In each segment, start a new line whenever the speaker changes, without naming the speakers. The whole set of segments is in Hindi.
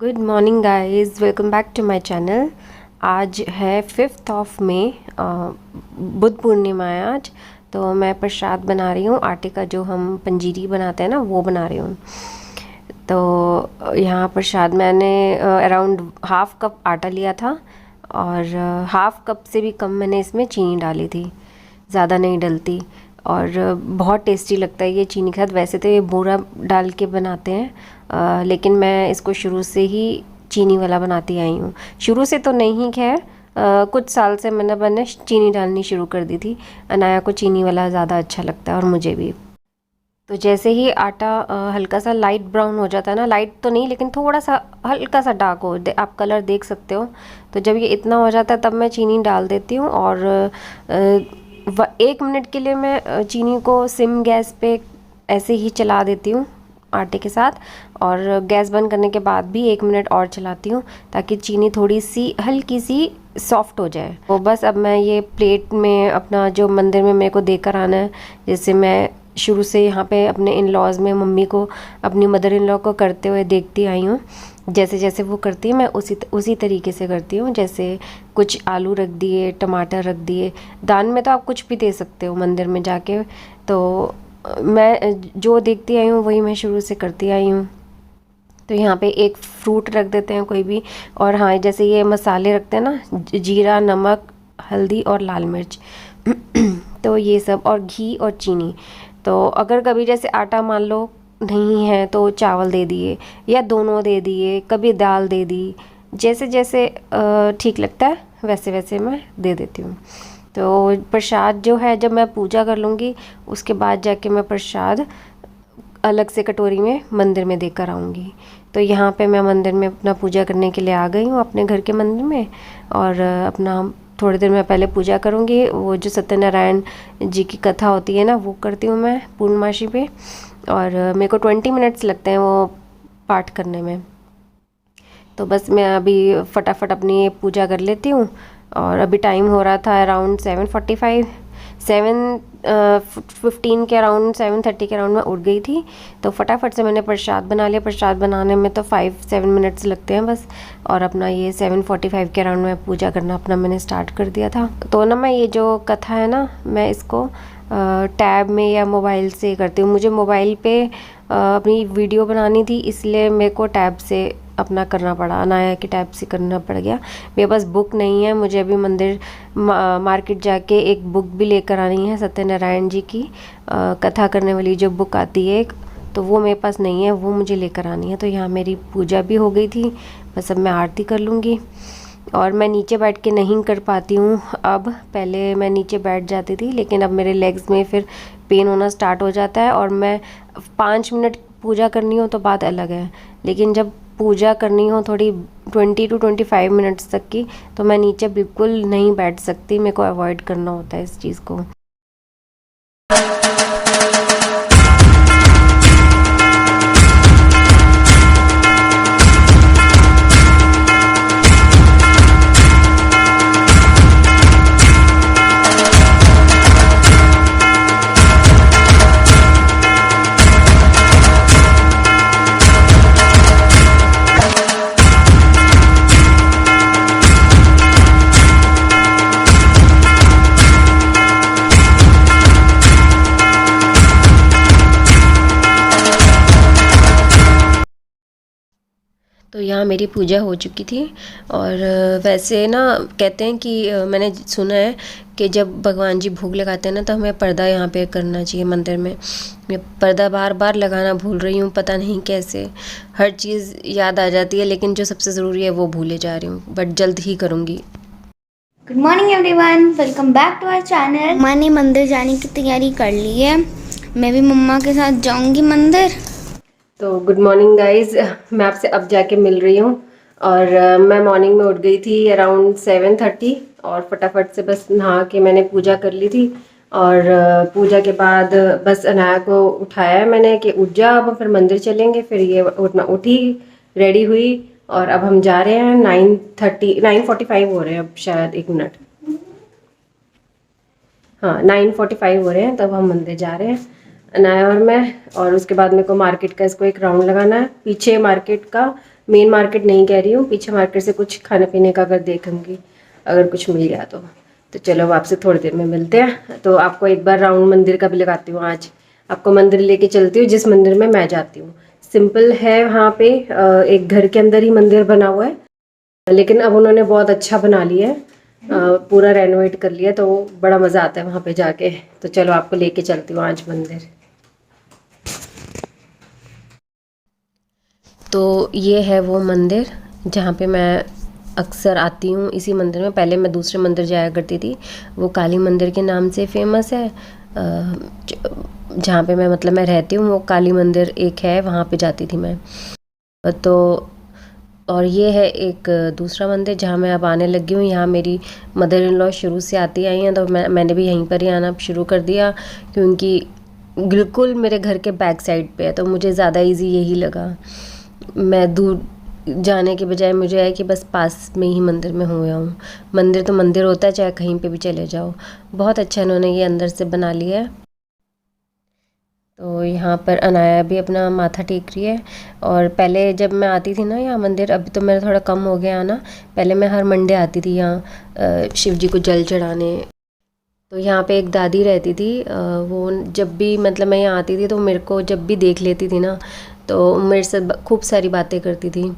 Good morning guys, welcome back to my channel. आज है 5th of May, Buddha Purnima है आज। तो मैं प्रसाद बना रही हूँ, आटे का जो हम पंजीरी बनाते हैं ना वो बना रही हूँ। तो यहाँ प्रसाद मैंने अराउंड हाफ कप आटा लिया था और हाफ कप से भी कम मैंने इसमें चीनी डाली थी, ज़्यादा नहीं डलती। और बहुत टेस्टी लगता है ये चीनी के साथ। वैसे तो ये बूरा डाल के बनाते हैं, लेकिन मैं इसको शुरू से ही चीनी वाला बनाती आई हूँ। शुरू से तो नहीं, खैर कुछ साल से मैंने चीनी डालनी शुरू कर दी थी। अनाया को चीनी वाला ज़्यादा अच्छा लगता है और मुझे भी। तो जैसे ही आटा हल्का सा लाइट ब्राउन हो जाता है ना, लाइट तो नहीं लेकिन थोड़ा सा हल्का सा डार्क हो, आप कलर देख सकते हो। तो जब ये इतना हो जाता है तब मैं चीनी डाल देती हूँ और 1 मिनट के लिए मैं चीनी को सिम गैस पे ऐसे ही चला देती हूँ आटे के साथ। और गैस बंद करने के बाद भी 1 मिनट और चलाती हूँ ताकि चीनी थोड़ी सी हल्की सी सॉफ्ट हो जाए। तो बस अब मैं ये प्लेट में अपना जो मंदिर में मेरे को देकर आना है, जैसे मैं शुरू से यहाँ पे अपने इन लॉज में मम्मी को, अपनी मदर इन लॉ को करते हुए देखती आई हूँ। जैसे जैसे वो करती है मैं उसी तरीके से करती हूँ। जैसे कुछ आलू रख दिए, टमाटर रख दिए। दान में तो आप कुछ भी दे सकते हो मंदिर में जाके। तो मैं जो देखती आई हूँ वही मैं शुरू से करती आई हूँ। तो यहाँ पे एक फ्रूट रख देते हैं कोई भी। और हाँ, जैसे ये मसाले रखते हैं ना, जीरा, नमक, हल्दी और लाल मिर्च तो ये सब, और घी और चीनी। तो अगर कभी जैसे आटा मान लो नहीं है तो चावल दे दिए या दोनों दे दिए, कभी दाल दे दी, जैसे जैसे ठीक लगता है वैसे वैसे मैं दे देती हूँ। तो प्रसाद जो है, जब मैं पूजा कर लूँगी उसके बाद जाके मैं प्रसाद अलग से कटोरी में मंदिर में देकर आऊँगी। तो यहाँ पे मैं मंदिर में अपना पूजा करने के लिए आ गई हूँ, अपने घर के मंदिर में। और अपना थोड़ी देर में पहले पूजा करूँगी। वो जो सत्यनारायण जी की कथा होती है ना, वो करती हूँ मैं पूर्णमासी पे। और मेरे को 20 मिनट्स लगते हैं वो पाठ करने में। तो बस मैं अभी फटाफट अपनी पूजा कर लेती हूँ। और अभी टाइम हो रहा था अराउंड 7:45, 7:15 के अराउंड, 7:30 के अराउंड मैं उठ गई थी। तो फटाफट से मैंने प्रसाद बना लिया। प्रसाद बनाने में तो 5-7 मिनट्स लगते हैं बस। और अपना ये 7:45 के अराउंड में पूजा करना अपना मैंने स्टार्ट कर दिया था। तो ना मैं ये जो कथा है ना, मैं इसको टैब में या मोबाइल से करती हूँ। मुझे मोबाइल पे अपनी वीडियो बनानी थी, इसलिए मेरे को टैब से अपना करना पड़ा, अनाया के टैब से करना पड़ गया। मेरे पास बुक नहीं है। मुझे अभी मंदिर मार्केट जाके एक बुक भी लेकर आनी है, सत्यनारायण जी की कथा करने वाली जो बुक आती है एक, तो वो मेरे पास नहीं है, वो मुझे लेकर आनी है। तो यहाँ मेरी पूजा भी हो गई थी, बस अब मैं आरती कर लूँगी। और मैं नीचे बैठ के नहीं कर पाती हूँ अब। पहले मैं नीचे बैठ जाती थी, लेकिन अब मेरे लेग्स में फिर पेन होना स्टार्ट हो जाता है। और मैं 5 मिनट पूजा करनी हो तो बात अलग है, लेकिन जब पूजा करनी हो थोड़ी 20 to 25 मिनट्स तक की, तो मैं नीचे बिल्कुल नहीं बैठ सकती। मेरे को अवॉइड करना होता है इस चीज़ को। तो यहाँ मेरी पूजा हो चुकी थी। और वैसे ना कहते हैं कि मैंने सुना है कि जब भगवान जी भोग लगाते हैं ना, तो हमें पर्दा यहाँ पे करना चाहिए मंदिर में। मैं पर्दा बार बार लगाना भूल रही हूँ, पता नहीं कैसे। हर चीज़ याद आ जाती है, लेकिन जो सबसे ज़रूरी है वो भूले जा रही हूँ, बट जल्द ही करूँगी।
Good morning everyone, welcome back to our channel. मम्मा ने मंदिर जाने की तैयारी कर ली है, मैं भी मम्मा के साथ जाऊंगी मंदिर।
तो गुड मॉर्निंग गाइस, मैं आपसे अब जाके मिल रही हूँ। और मैं मॉर्निंग में उठ गई थी अराउंड 7:30 और फटाफट से बस नहा के मैंने पूजा कर ली थी। और पूजा के बाद बस अनाया को उठाया मैंने कि उठ जा, अब फिर मंदिर चलेंगे। फिर ये उठी, रेडी हुई और अब हम जा रहे हैं। 9:45 हो रहे हैं अब, शायद 1 मिनट, हाँ 9:45 हो रहे हैं, तब हम मंदिर जा रहे हैं। अनाया और मैं। और उसके बाद मेरे को मार्केट का इसको एक राउंड लगाना है। पीछे मार्केट का, मेन मार्केट नहीं कह रही हूँ, पीछे मार्केट से कुछ खाने पीने का अगर देखूँगी, अगर कुछ मिल गया तो चलो अब आपसे थोड़ी देर में मिलते हैं। तो आपको एक बार राउंड मंदिर का भी लगाती हूँ। आज आपको मंदिर लेके चलती हूँ जिस मंदिर में मैं जाती हूँ। सिंपल है वहाँ पे, एक घर के अंदर ही मंदिर बना हुआ है, लेकिन अब उन्होंने बहुत अच्छा बना लिया है, पूरा रेनोवेट कर लिया, तो बड़ा मज़ा आता है वहाँ पे जाके। तो चलो आपको लेके चलती हूँ आज मंदिर। तो ये है वो मंदिर जहाँ पे मैं अक्सर आती हूँ। इसी मंदिर में, पहले मैं दूसरे मंदिर जाया करती थी, वो काली मंदिर के नाम से फेमस है। जहाँ पे मैं मतलब मैं रहती हूँ वो काली मंदिर एक है, वहाँ पे जाती थी मैं। तो और ये है एक दूसरा मंदिर जहाँ मैं अब आने लगी हूँ। यहाँ मेरी मदर इन लॉ शुरू से आती आई हैं, तो मैंने भी यहीं पर ही आना शुरू कर दिया, क्योंकि बिल्कुल मेरे घर के बैक साइड पे है, तो मुझे ज़्यादा इजी यही लगा। मैं दूर जाने के बजाय मुझे है कि बस पास में ही मंदिर में हुआ हूँ। मंदिर तो मंदिर होता है, चाहे कहीं पे भी चले जाओ। बहुत अच्छा इन्होंने ये अंदर से बना लिया है। तो यहाँ पर अनाया भी अपना माथा टेक रही है। और पहले जब मैं आती थी ना यहाँ मंदिर, अभी तो मेरा थोड़ा कम हो गया आना, पहले मैं हर मंडे आती थी यहाँ शिव जी को जल चढ़ाने। तो यहाँ पे एक दादी रहती थी, वो जब भी मतलब मैं यहाँ आती थी तो मेरे को जब भी देख लेती थी ना, तो मेरे से खूब सारी बातें करती थी।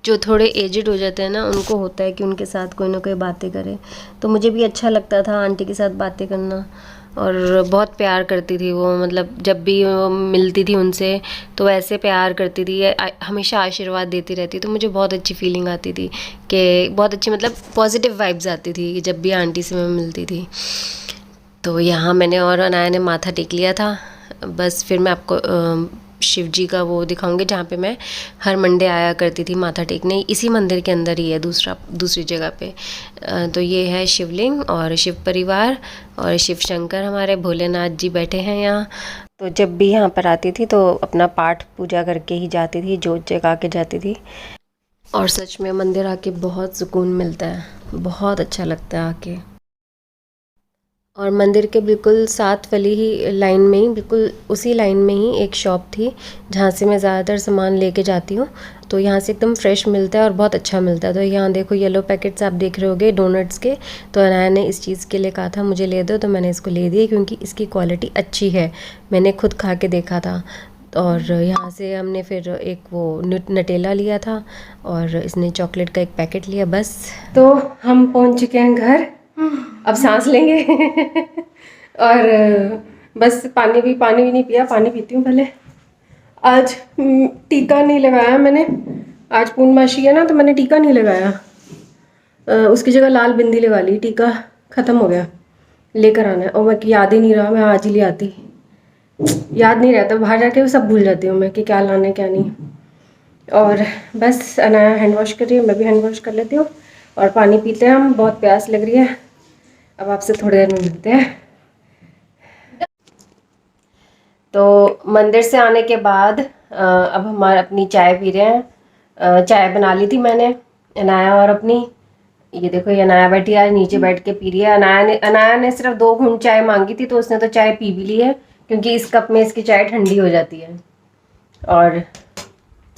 जो थोड़े एजिड हो जाते हैं ना, उनको होता है कि उनके साथ कोई ना कोई बातें करे, तो मुझे भी अच्छा लगता था आंटी के साथ बातें करना। और बहुत प्यार करती थी वो, मतलब जब भी वो मिलती थी उनसे तो ऐसे प्यार करती थी, हमेशा आशीर्वाद देती रहती, तो मुझे बहुत अच्छी फीलिंग आती थी कि बहुत अच्छी मतलब पॉजिटिव वाइब्स आती थी जब भी आंटी से मैं मिलती थी। तो यहाँ मैंने और अनाया ने माथा टेक लिया था। बस फिर मैं आपको शिव जी का वो दिखाऊंगी जहाँ पे मैं हर मंडे आया करती थी माथा टेकने। इसी मंदिर के अंदर ही है, दूसरी जगह पे। तो ये है शिवलिंग और शिव परिवार और शिव शंकर, हमारे भोलेनाथ जी बैठे हैं यहाँ। तो जब भी यहाँ पर आती थी तो अपना पाठ पूजा करके ही जाती थी, जोत जगा के जाती थी। और सच में मंदिर आके बहुत सुकून मिलता है, बहुत अच्छा लगता है आके। और मंदिर के बिल्कुल साथ वाली ही लाइन में ही, बिल्कुल उसी लाइन में ही एक शॉप थी जहाँ से मैं ज़्यादातर सामान लेके जाती हूँ। तो यहाँ से एकदम फ्रेश मिलता है और बहुत अच्छा मिलता है। तो यहाँ देखो येलो पैकेट्स आप देख रहे होगे डोनट्स के, तो अनाया ने इस चीज़ के लिए कहा था मुझे ले दो, तो मैंने इसको ले दिए क्योंकि इसकी क्वालिटी अच्छी है, मैंने खुद खा के देखा था। और यहाँ से हमने फिर एक वो नटेला लिया था और इसने चॉकलेट का एक पैकेट लिया। बस तो हम पहुँच चुके हैं घर, अब सांस लेंगे और बस पानी भी नहीं पिया, पानी पीती हूँ पहले। आज टीका नहीं लगाया मैंने, आज पूर्णमासी है ना, तो मैंने टीका नहीं लगाया, उसकी जगह लाल बिंदी लगा ली। टीका ख़त्म हो गया, लेकर आना है। और मैं याद ही नहीं रहा, मैं आज ही ले आती, याद नहीं रहता, बाहर जाके वो सब भूल जाती हूँ मैं कि क्या लाना है क्या नहीं। और बस अनाया हैंड वॉश कर रही है, मैं भी हैंड वॉश कर लेती हूँ और पानी पीते हैं हम, बहुत प्यास लग रही है। अब आपसे थोड़ी देर में मिलते हैं। तो मंदिर से आने के बाद अब हमारा अपनी चाय पी रहे हैं। चाय बना ली थी मैंने, अनाया और अपनी, ये देखो ये अनाया बैठी आज नीचे बैठ के पी रही है। अनाया ने सिर्फ 2 घूंट चाय मांगी थी, तो उसने तो चाय पी भी ली है, क्योंकि इस कप में इसकी चाय ठंडी हो जाती है। और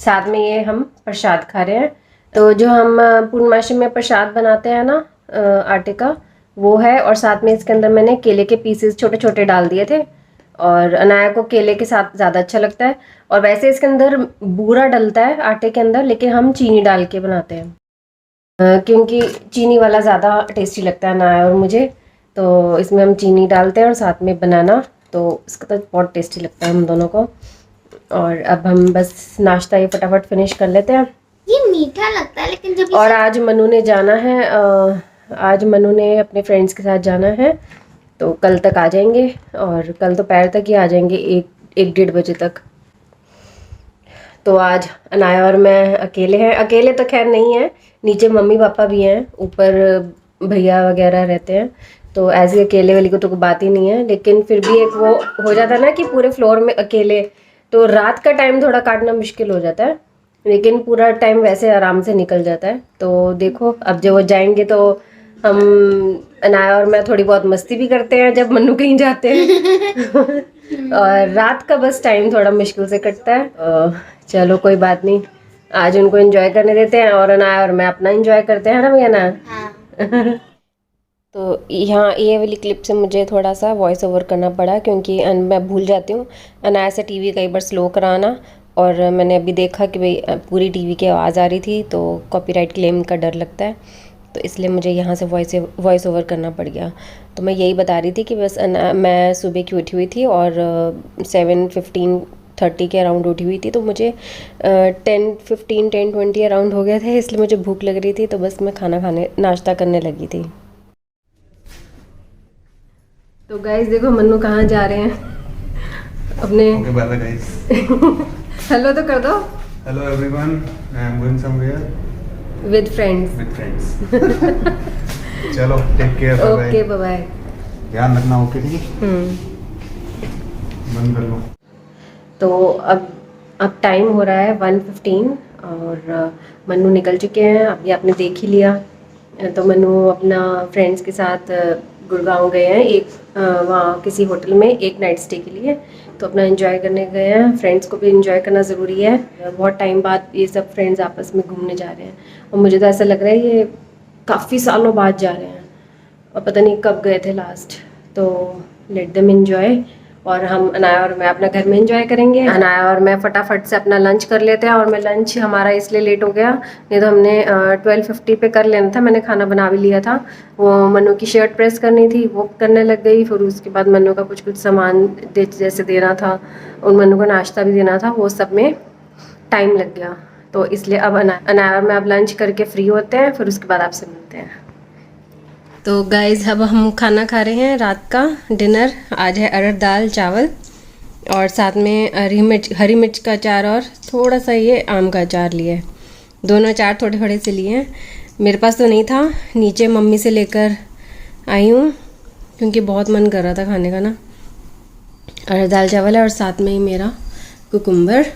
साथ में ये हम प्रसाद खा रहे हैं। तो जो हम पूर्णमासी में प्रसाद बनाते हैं ना आटे का, वो है। और साथ में इसके अंदर मैंने केले के पीसेस छोटे छोटे डाल दिए थे, और अनाया को केले के साथ ज़्यादा अच्छा लगता है। और वैसे इसके अंदर बूरा डलता है आटे के अंदर, लेकिन हम चीनी डाल के बनाते हैं, क्योंकि चीनी वाला ज़्यादा टेस्टी लगता है अनाया और मुझे। तो इसमें हम चीनी डालते हैं और साथ में बनाना, तो इसका तो बहुत टेस्टी लगता है हम दोनों को। और अब हम बस नाश्ता ये फटाफट फिनिश कर लेते हैं।
ये मीठा लगता है लेकिन जब
और आज मनु ने जाना है, आज मनु ने अपने फ्रेंड्स के साथ जाना है, तो कल तक आ जाएंगे, और कल दोपहर तक ही आ जाएंगे, 1-1:30 बजे तक। तो आज अनाया और मैं अकेले हैं। अकेले तो खैर नहीं है, नीचे मम्मी पापा भी हैं, ऊपर भैया वगैरह रहते हैं, तो ऐसे अकेले वाली को तो कोई बात ही नहीं है। लेकिन फिर भी एक वो हो जाता है ना कि पूरे फ्लोर में अकेले, तो रात का टाइम थोड़ा काटना मुश्किल हो जाता है, लेकिन पूरा टाइम वैसे आराम से निकल जाता है। तो देखो अब जब वो जाएंगे तो हम अनाया और मैं थोड़ी बहुत मस्ती भी करते हैं जब मन्नू कहीं जाते हैं और रात का बस टाइम थोड़ा मुश्किल से कटता है। चलो कोई बात नहीं, आज उनको एंजॉय करने देते हैं और अनाया और मैं अपना एंजॉय करते हैं ना भैया ना।
हाँ।
तो यहाँ ये वाली क्लिप से मुझे थोड़ा सा वॉइस ओवर करना पड़ा क्योंकि मैं भूल जाती हूँ अनाया से टीवी कई बार स्लो कराना, और मैंने अभी देखा कि भाई पूरी टीवी की आवाज़ आ रही थी तो कॉपीराइट क्लेम का डर लगता है, तो इसलिए मुझे यहाँ से वॉइस ओवर करना पड़ गया। तो मैं यही बता रही थी कि बस मैं सुबह की उठी हुई थी और 7:15-10:30 के अराउंड उठी हुई थी, तो मुझे 10:20 अराउंड हो गया था, इसलिए मुझे भूख लग रही थी, तो बस मैं नाश्ता करने लगी थी। तो गाइस देखो मन्नू कहाँ जा रहे हैं अपने।
Okay bye bye guys.
Hello तो कर दो।
Hello everyone, I am going somewhere
with friends.
With friends. चलो take care, bye
okay bye bye.
ध्यान रखना, ओके ठीक है। बंद कर लो।
तो अब टाइम हो रहा है 1:15 और मन्नू निकल चुके हैं, अभी आपने देख ही लिया। तो मन्नू अपना फ्रेंड्स के साथ गुड़गांव गए हैं, वहाँ किसी होटल में एक नाइट स्टे के लिए, तो अपना एंजॉय करने गए हैं। फ्रेंड्स को भी एंजॉय करना ज़रूरी है, बहुत टाइम बाद ये सब फ्रेंड्स आपस में घूमने जा रहे हैं, और मुझे तो ऐसा लग रहा है ये काफ़ी सालों बाद जा रहे हैं और पता नहीं कब गए थे लास्ट। तो लेट देम एंजॉय, और हम अनाया और मैं अपना घर में एंजॉय करेंगे। अनाया और मैं फटाफट से अपना लंच कर लेते हैं, और मैं लंच हमारा इसलिए लेट हो गया, नहीं तो हमने 12:50 पे कर लेना था। मैंने खाना बना भी लिया था, वो मन्नू की शर्ट प्रेस करनी थी वो करने लग गई, फिर उसके बाद मन्नू का कुछ सामान जैसे देना था, और मन्नू को नाश्ता भी देना था, वो सब में टाइम लग गया। तो इसलिए अब अनाया और मैं अब लंच करके फ्री होते हैं, फिर उसके बाद आपसे मिलते हैं। तो गाइज़ अब हम खाना खा रहे हैं, रात का डिनर आज है अरहर दाल चावल, और साथ में हरी मिर्च का अचार और थोड़ा सा ये आम का अचार लिए है। दोनों अचार थोड़े थोड़े से लिए हैं, मेरे पास तो नहीं था, नीचे मम्मी से लेकर आई हूँ क्योंकि बहुत मन कर रहा था खाने का ना। अरहर दाल चावल है और साथ में ही मेरा कुकुम्बर,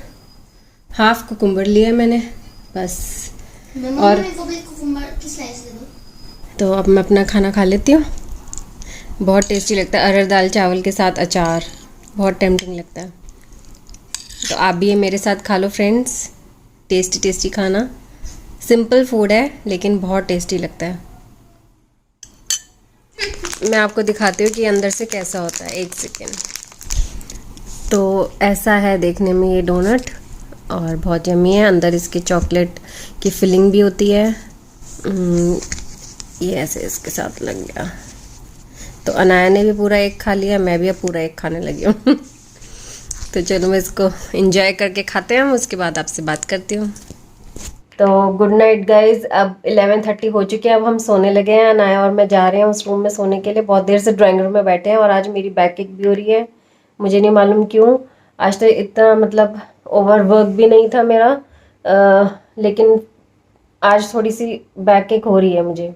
हाफ कुकुम्बर लिया मैंने बस। और
मेरे को भी कुकुम्बर की स्लाइस दे दो।
तो अब मैं अपना खाना खा लेती हूँ, बहुत टेस्टी लगता है अरहर दाल चावल के साथ अचार, बहुत टेम्पटिंग लगता है। तो आप भी ये मेरे साथ खा लो फ्रेंड्स, टेस्टी टेस्टी खाना, सिंपल फूड है लेकिन बहुत टेस्टी लगता है। मैं आपको दिखाती हूँ कि अंदर से कैसा होता है, एक सेकेंड। तो ऐसा है देखने में ये डोनट, और बहुत यम्मी है, अंदर इसके चॉकलेट की फिलिंग भी होती है। ये ऐसे इसके साथ लग गया, तो अनाया ने भी पूरा एक खा लिया, मैं भी अब पूरा एक खाने लगी हूँ। तो चलो मैं इसको एंजॉय करके खाते हैं, हम उसके बाद आपसे बात करती हूँ। तो गुड नाइट गाइज, अब 11:30 हो चुके हैं, अब हम सोने लगे हैं। अनाया और मैं जा रहे हैं उस रूम में सोने के लिए, बहुत देर से ड्राइंग रूम में बैठे हैं, और आज मेरी बैक एक भी हो रही है, मुझे नहीं मालूम क्यों। आज तो इतना मतलब ओवर वर्क भी नहीं था मेरा, लेकिन आज थोड़ी सी बैक एक हो रही है मुझे।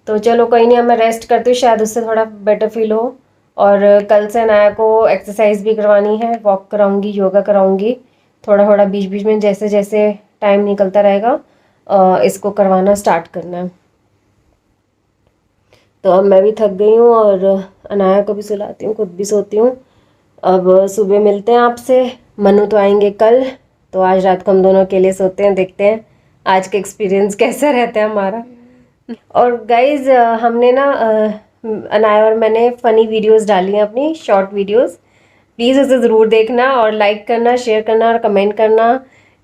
तो चलो कोई नहीं, अब मैं रेस्ट करती हूँ, शायद उससे थोड़ा बेटर फील हो। और कल से अनाया को एक्सरसाइज भी करवानी है, वॉक कराऊंगी, योगा कराऊंगी, थोड़ा थोड़ा बीच बीच में जैसे जैसे टाइम निकलता रहेगा इसको करवाना स्टार्ट करना है। तो अब मैं भी थक गई हूँ और अनाया को भी सुलाती हूँ, खुद भी सोती हूँ। अब सुबह मिलते हैं आपसे, मन्नू तो आएंगे कल, तो आज रात को हम दोनों अकेले सोते हैं, देखते हैं आज का एक्सपीरियंस कैसा रहता है हमारा। और गाइज हमने ना अनाया और मैंने फ़नी वीडियोस डाली हैं, अपनी शॉर्ट वीडियोस, प्लीज़ उसे ज़रूर देखना और लाइक करना, शेयर करना और कमेंट करना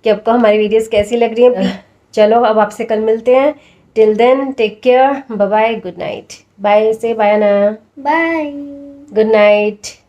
कि आपको हमारी वीडियोस कैसी लग रही हैं। चलो अब आपसे कल मिलते हैं, till then take care, bye bye, good night. Bye से bye Anaya,
bye,
good night.